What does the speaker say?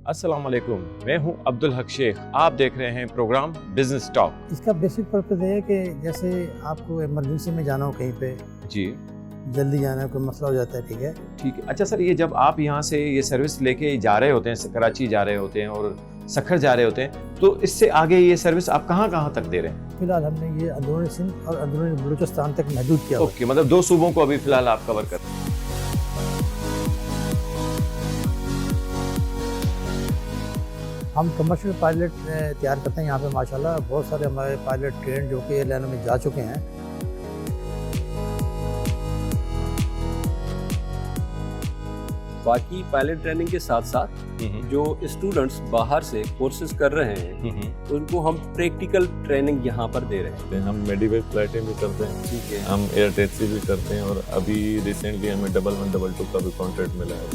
अस्सलाम वालेकुम, मैं हूं अब्दुल हक शेख। आप देख रहे हैं प्रोग्राम बिजनेस टॉक। इसका बेसिक पर्पज़ ये है कि जैसे आपको इमरजेंसी में जाना हो कहीं पे, जी जल्दी जाना है, कोई मसला हो जाता है, ठीक है। ठीक है। अच्छा सर, ये जब आप यहाँ से ये सर्विस लेके जा रहे होते हैं, कराची जा रहे होते हैं और सखर जा रहे होते हैं, तो इससे आगे ये सर्विस आप कहाँ कहाँ तक दे रहे हैं? फिलहाल हमने ये अंदरूनी सिंध और अंदरूनी बलूचिस्तान तक महदूद किया हुआ है। ओके, मतलब 2 सूबों को अभी फिलहाल आप कवर कर रहे हैं। हम कमर्शियल पायलट तैयार करते हैं यहाँ पे माशाल्लाह। बहुत सारे हमारे पायलट ट्रेन जो कि एयरलाइनों में जा चुके हैं। बाकी पायलट ट्रेनिंग के साथ साथ जो स्टूडेंट्स बाहर से कोर्सेज कर रहे हैं उनको हम प्रैक्टिकल ट्रेनिंग यहाँ पर दे रहे हैं। हम मेडिवेव फ्लाइटें भी करते हैं, ठीक है। हम एयर टैक्सी भी करते हैं और अभी रिसेंटली हमें 1112 का भी कॉन्ट्रैक्ट मिला है।